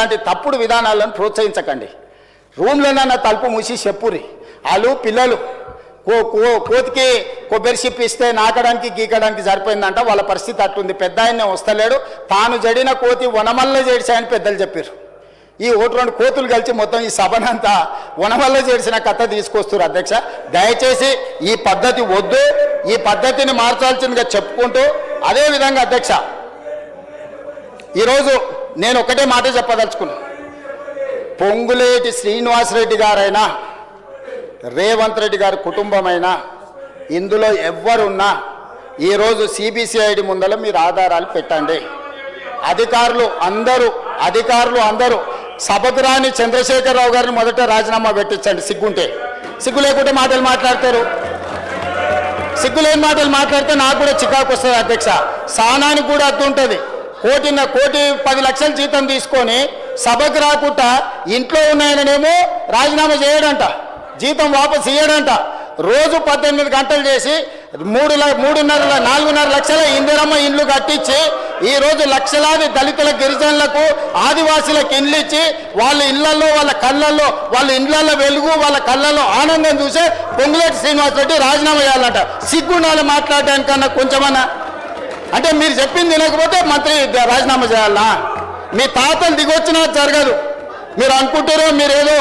ఇట్లాంటి తప్పుడు విధానాలను ప్రోత్సహించకండి. రూమ్లోనన్నా తలుపు మూసి చెప్పురి. వాళ్ళు పిల్లలు కోతికి కొబ్బరి చిప్పి ఇస్తే నాకడానికి గీకడానికి సరిపోయిందంట. వాళ్ళ పరిస్థితి అట్లుంది. పెద్ద ఆయన్నే వస్తలేడు. తాను జడిన కోతి వనమల్ల చేడిచాయని పెద్దలు చెప్పారు. ఈ 1-2 కోతులు కలిసి మొత్తం ఈ సభనంతా వనమల్ల చేసిన కథ తీసుకొస్తారు. అధ్యక్ష, దయచేసి ఈ పద్ధతి వద్దు. ఈ పద్ధతిని మార్చాల్సిందిగా చెప్పుకుంటూ, అదేవిధంగా అధ్యక్ష, ఈరోజు నేను ఒకటే మాట చెప్పదలుచుకున్నాను. పొంగులేటి శ్రీనివాసరెడ్డి గారైనా, రేవంత్ రెడ్డి గారి కుటుంబమైనా, ఇందులో ఎవ్వరున్నా ఈరోజు సిబిసిఐడి ముందర మీరు ఆధారాలు పెట్టండి. అధికారులు అందరూ సభకు రాని చంద్రశేఖరరావు గారిని మొదట రాజీనామా పెట్టించండి. సిగ్గు లేకుంటే మాటలు మాట్లాడతారు. సిగ్గులేని మాటలు మాట్లాడితే నాకు కూడా చికాకు వస్తుంది. అధ్యక్ష, సానానికి కూడా అర్థం ఉంటుంది. కోటి 10 లక్షల జీతం తీసుకొని సభకు రాకుండా ఇంట్లో ఉన్నాయననేమో రాజీనామా చేయడంట, జీతం వాపసు ఇయ్యడంట. రోజు 18 గంటలు చేసి 4.5 లక్షల ఇందిరమ్మ ఇండ్లు కట్టించి ఈరోజు లక్షలాది దళితుల గిరిజనులకు ఆదివాసీలకు ఇండ్లు ఇచ్చి వాళ్ళ ఇళ్లలో వాళ్ళ ఇండ్లలో వెలుగు వాళ్ళ కళ్ళల్లో ఆనందం చూసే పొంగులేటి శ్రీనివాసరెడ్డి రాజీనామా చేయాలంట. సిగ్గుండాలి మాట్లాడడానికన్నా కొంచెమన్నా. అంటే మీరు చెప్పింది వినకపోతే మంత్రి రాజీనామా చేయాలనా? మీ తాతలు దిగొచ్చినా జరగదు. మీరు అనుకుంటారో మీరేదో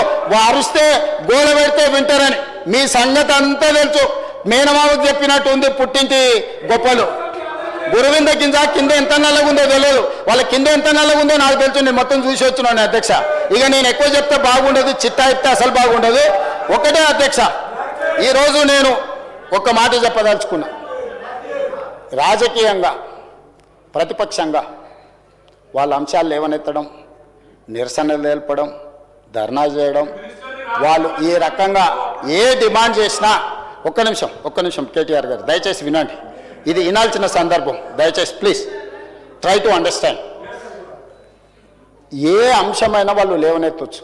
అరుస్తే గోల పెడితే వింటారని. మీ సంగతి అంతా తెలుసు. మేనమామకు చెప్పినట్టు ఉంది పుట్టింటి గొప్పలు. గురువింద గింజ కింద ఎంత నల్లగుందో తెలియదు. వాళ్ళ కింద ఎంత నల్లగుందో నాకు తెలుసు. నేను మొత్తం చూసి వచ్చినాను అధ్యక్ష. ఇక నేను ఎక్కువ చెప్తే బాగుండదు, చిట్టా ఇస్తే అసలు బాగుండదు. ఒకటే అధ్యక్ష, ఈరోజు నేను ఒక మాట చెప్పదలుచుకున్నా. రాజకీయంగా ప్రతిపక్షంగా వాళ్ళ అంశాలు లేవనెత్తడం, నిరసనలు తెలపడం, ధర్నా చేయడం, వాళ్ళు ఈ రకంగా ఏ డిమాండ్ చేసినా ఒక్క నిమిషం కేటీఆర్ గారు దయచేసి వినండి. ఇది వినాల్సిన సందర్భం. దయచేసి ప్లీజ్ ట్రై టు అండర్స్టాండ్. ఏ అంశమైనా వాళ్ళు లేవనెత్తవచ్చు,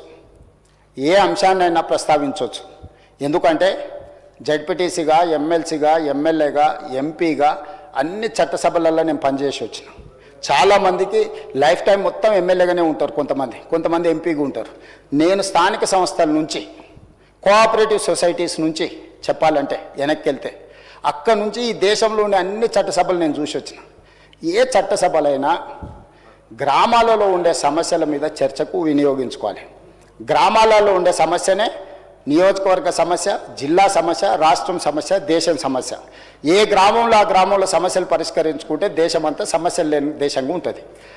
ఏ అంశాన్నైనా ప్రస్తావించవచ్చు. ఎందుకంటే జడ్పీటీసీగా, ఎమ్మెల్సీగా, ఎమ్మెల్యేగా, ఎంపీగా అన్ని చట్టసభలలో నేను పనిచేసి వచ్చిన. చాలామందికి లైఫ్ టైం మొత్తం ఎమ్మెల్యేగానే ఉంటారు, కొంతమంది ఎంపీగా ఉంటారు. నేను స్థానిక సంస్థల నుంచి, కోఆపరేటివ్ సొసైటీస్ నుంచి చెప్పాలంటే వెనక్కి వెళ్తే అక్కడి నుంచి ఈ దేశంలో ఉండే అన్ని చట్టసభలు నేను చూసి వచ్చిన. ఏ చట్టసభలైనా గ్రామాలలో ఉండే సమస్యల మీద చర్చకు వినియోగించుకోవాలి. గ్రామాలలో ఉండే సమస్యనే నియోజకవర్గ సమస్య, జిల్లా సమస్య, రాష్ట్రం సమస్య, దేశం సమస్య. ఏ గ్రామంలో ఆ గ్రామంలో సమస్యలు పరిష్కరించుకుంటే దేశం అంతా సమస్యలు లేని దేశంగా ఉంటుంది.